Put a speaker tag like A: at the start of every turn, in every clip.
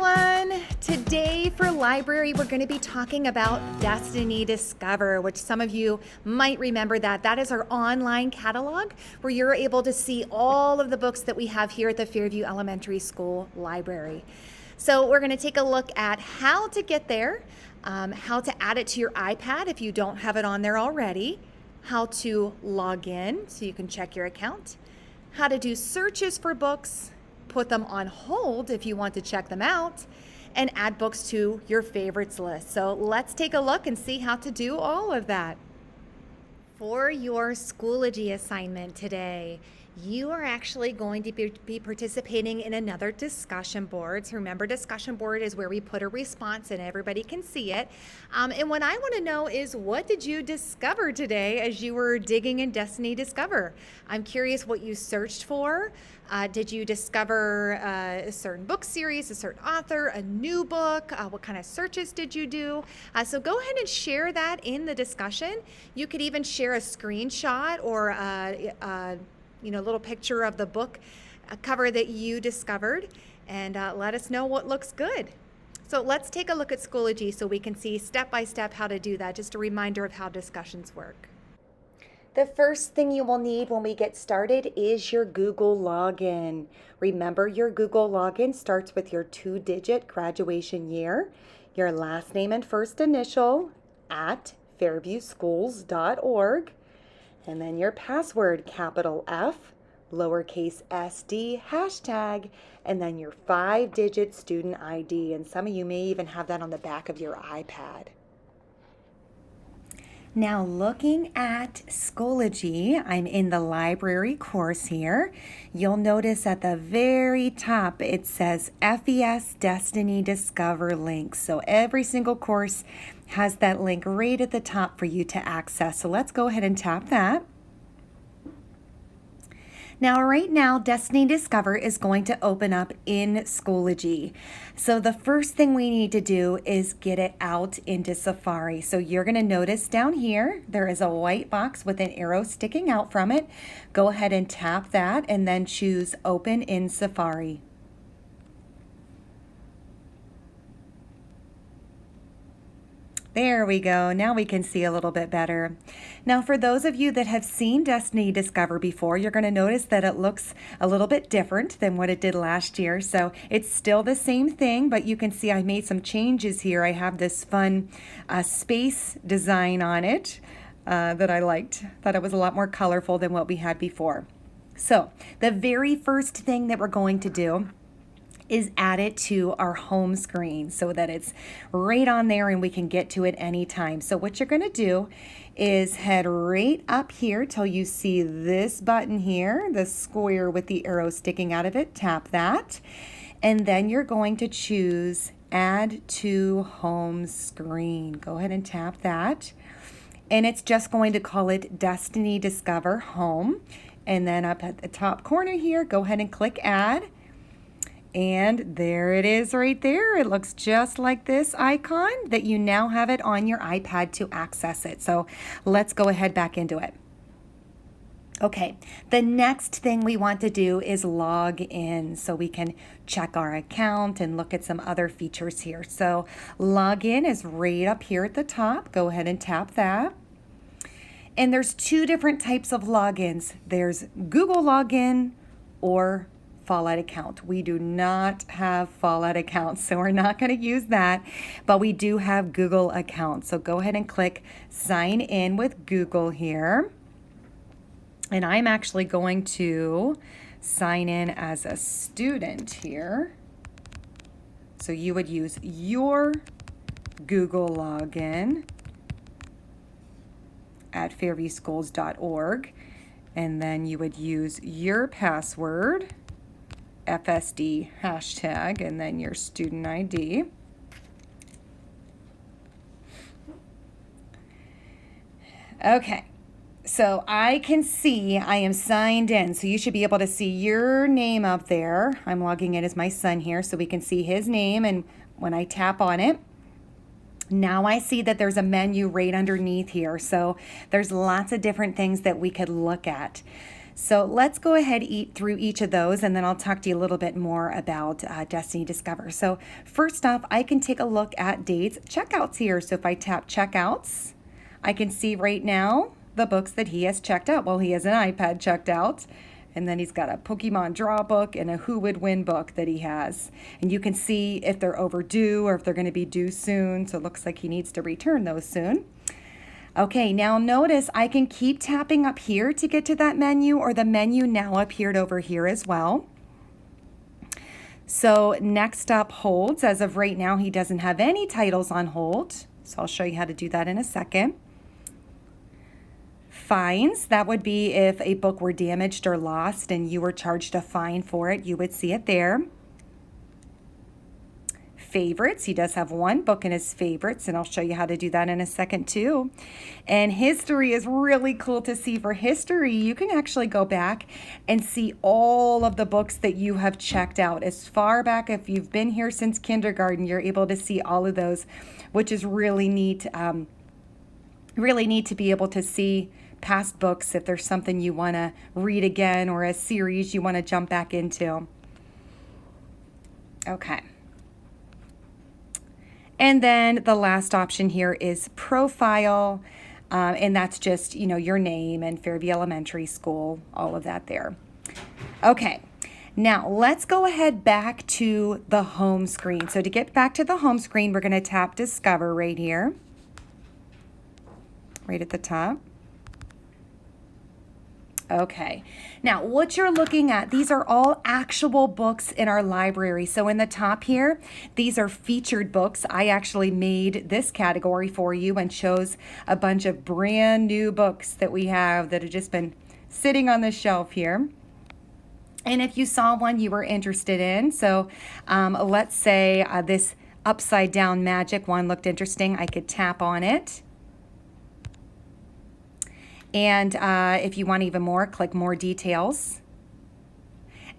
A: everyone. Today for library, we're going to be talking about Destiny Discover, which some of you might remember that is our online catalog where you're able to see all of the books that we have here at the Fairview Elementary School Library. So we're going to take a look at how to get there, how to add it to your iPad if you don't have it on there already, how to log in so you can check your account, how to do searches for books, put them on hold if you want to check them out, and add books to your favorites list. So let's take a look and see how to do all of that. For your Schoology assignment today, you are actually going to be participating in another discussion board. So remember, discussion board is where we put a response and everybody can see it. And what I want to know is, what did you discover today as you were digging in Destiny Discover? I'm curious what you searched for. Did you discover a certain book series, a certain author, a new book? What kind of searches did you do? So go ahead and share that in the discussion. You could even share a screenshot or a little picture of the book cover that you discovered, and let us know what looks good. So let's take a look at Schoology so we can see step by step how to do that. Just a reminder of how discussions work. The first thing you will need when we get started is your Google login. Remember, your Google login starts with your 2-digit graduation year, your last name and first initial at fairviewschools.org, and then your password, capital F, lowercase SD, hashtag, and then your 5-digit student ID. And some of you may even have that on the back of your iPad. Now looking at Schoology, I'm in the library course here. You'll notice at the very top it says FES Destiny Discover link. So every single course has that link right at the top for you to access. So let's go ahead and tap that. Now, right now, Destiny Discover is going to open up in Schoology. So the first thing we need to do is get it out into Safari. So you're going to notice down here, there is a white box with an arrow sticking out from it. Go ahead and tap that and then choose Open in Safari. There we go. Now we can see a little bit better. Now, for those of you that have seen Destiny Discover before, you're going to notice that it looks a little bit different than what it did last year. So it's still the same thing, but you can see I made some changes here. I have this fun space design on it that I liked. Thought it was a lot more colorful than what we had before. So the very first thing that we're going to do is add it to our home screen so that it's right on there and we can get to it anytime. So what you're going to do is head right up here till you see this button here, the square with the arrow sticking out of it. Tap that, and then you're going to choose Add to Home Screen. Go ahead and tap that, and it's just going to call it Destiny Discover Home. And then up at the top corner here, go ahead and click Add. And there it is right there. It looks just like this icon that you now have it on your iPad to access it. So let's go ahead back into it. Okay, the next thing we want to do is log in so we can check our account and look at some other features here. So login is right up here at the top. Go ahead and tap that. And there's two different types of logins. There's Google login or Fallout account. We do not have Fallout accounts, so we're not going to use that, but we do have Google accounts. So go ahead and click sign in with Google here. And I'm actually going to sign in as a student here. So you would use your Google login at fairviewschools.org, and then you would use your password, FSD hashtag, and then your student ID. Okay, so I can see I am signed in, so you should be able to see your name up there. I'm logging in as my son here so we can see his name, and when I tap on it, now I see that there's a menu right underneath here. So there's lots of different things that we could look at. So let's go ahead eat through each of those, and then I'll talk to you a little bit more about Destiny Discover. So first off, I can take a look at Dade's checkouts here. So if I tap checkouts, I can see right now the books that he has checked out. Well, he has an iPad checked out, and then he's got a Pokemon Draw book and a Who Would Win book that he has. And you can see if they're overdue or if they're going to be due soon. So it looks like he needs to return those soon. Okay, now notice I can keep tapping up here to get to that menu, or the menu now appeared over here as well. So next up, holds. As of right now, he doesn't have any titles on hold. So I'll show you how to do that in a second. Fines, that would be if a book were damaged or lost and you were charged a fine for it, you would see it there. Favorites, he does have one book in his favorites, and I'll show you how to do that in a second too. And history is really cool to see. For history, you can actually go back and see all of the books that you have checked out as far back. If you've been here since kindergarten, you're able to see all of those, which is really neat. Really neat to be able to see past books if there's something you want to read again or a series you want to jump back into. Okay. And then the last option here is profile, and that's just, you know, your name and Fairview Elementary School, all of that there. Okay, now let's go ahead back to the home screen. So to get back to the home screen, we're going to tap Discover right here, right at the top. Okay, now what you're looking at, these are all actual books in our library. So in the top here, these are featured books. I actually made this category for you and chose a bunch of brand new books that we have that have just been sitting on the shelf here. And if you saw one you were interested in, so let's say this upside down magic one looked interesting, I could tap on it. And if you want even more, click more details.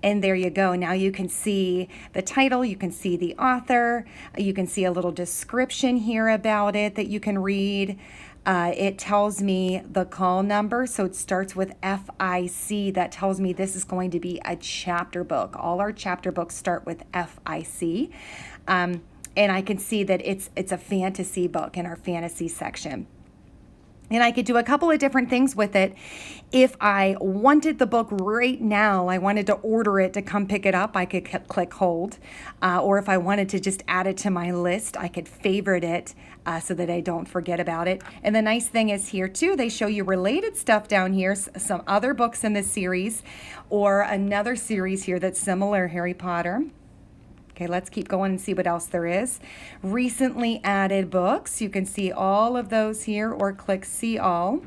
A: And there you go. Now you can see the title, you can see the author, you can see a little description here about it that you can read. It tells me the call number, so it starts with FIC. That tells me this is going to be a chapter book. All our chapter books start with FIC. And I can see that it's a fantasy book in our fantasy section. And I could do a couple of different things with it. If I wanted the book right now, I wanted to order it to come pick it up, I could click hold. Or if I wanted to just add it to my list, I could favorite it so that I don't forget about it. And the nice thing is here too, they show you related stuff down here, some other books in this series, or another series here that's similar, Harry Potter. Okay, let's keep going and see what else there is. Recently added books. You can see all of those here, or click See All.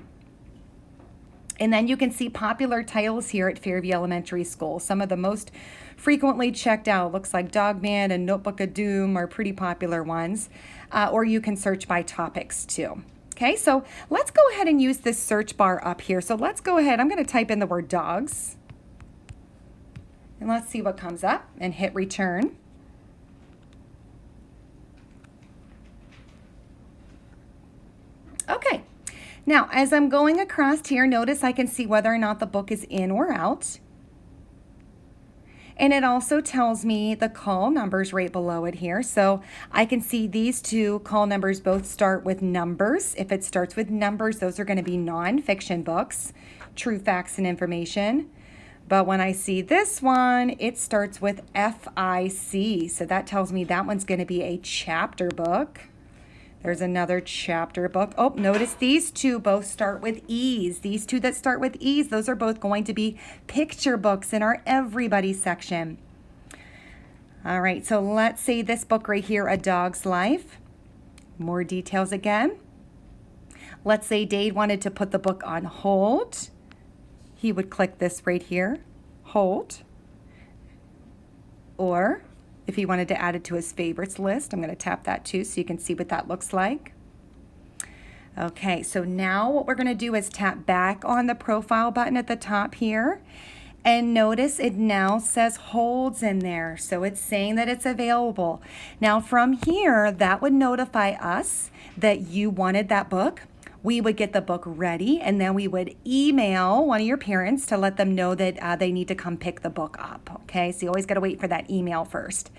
A: And then you can see popular titles here at Fairview Elementary School. Some of the most frequently checked out. Looks like Dogman and Notebook of Doom are pretty popular ones. Or you can search by topics too. Okay, so let's go ahead and use this search bar up here. So let's go ahead. I'm going to type in the word dogs. And let's see what comes up and hit return. Okay, now as I'm going across here, notice I can see whether or not the book is in or out. And it also tells me the call numbers right below it here. So I can see these two call numbers both start with numbers. If it starts with numbers, those are going to be nonfiction books, true facts and information. But when I see this one, it starts with FIC. So that tells me that one's going to be a chapter book. There's another chapter book. Oh, notice these two both start with E's. These two that start with E's, those are both going to be picture books in our Everybody section. All right, so let's say this book right here, A Dog's Life. More details again. Let's say Dade wanted to put the book on hold. He would click this right here, hold. Or if he wanted to add it to his favorites list, I'm going to tap that too so you can see what that looks like. Okay, so now what we're going to do is tap back on the profile button at the top here. And notice it now says holds in there. So it's saying that it's available. Now from here, that would notify us that you wanted that book, we would get the book ready, and then we would email one of your parents to let them know that they need to come pick the book up. Okay, so you always got to wait for that email first.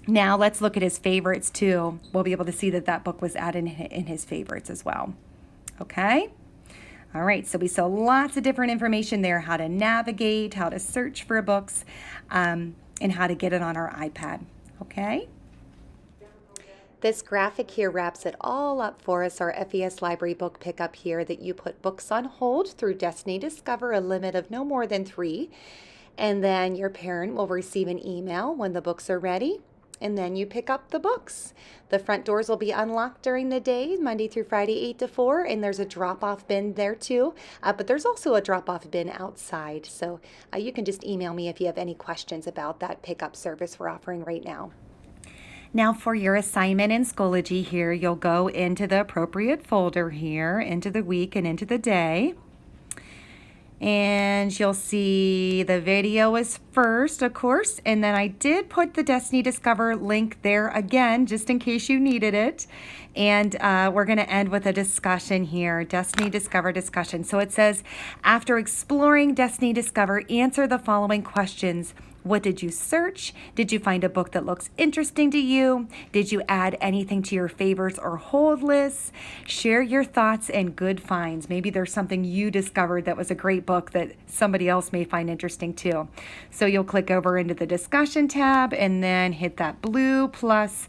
A: Now let's look at his favorites too. We'll be able to see that that book was added in his favorites as well. Okay. All right, so we saw lots of different information there, how to navigate, how to search for books, and how to get it on our iPad. Okay. This graphic here wraps it all up for us, our FES Library book pickup here, that you put books on hold through Destiny Discover, a limit of no more than 3. And then your parent will receive an email when the books are ready, and then you pick up the books. The front doors will be unlocked during the day, Monday through Friday, 8 to 4, and there's a drop-off bin there too. But there's also a drop-off bin outside, so you can just email me if you have any questions about that pickup service we're offering right now. Now for your assignment in Schoology here, you'll go into the appropriate folder here, into the week and into the day. And you'll see the video is first, of course, and then I did put the Destiny Discover link there again, just in case you needed it. And we're going to end with a discussion here, Destiny Discover discussion. So it says, after exploring Destiny Discover, answer the following questions. What did you search? Did you find a book that looks interesting to you? Did you add anything to your favorites or hold lists? Share your thoughts and good finds. Maybe there's something you discovered that was a great book that somebody else may find interesting too. So you'll click over into the discussion tab and then hit that blue plus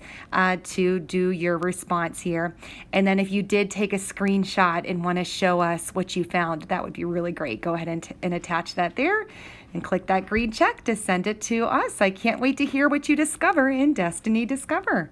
A: to do your response here. And then if you did take a screenshot and want to show us what you found, that would be really great. Go ahead and attach that there. And click that green check to send it to us. I can't wait to hear what you discover in Destiny Discover.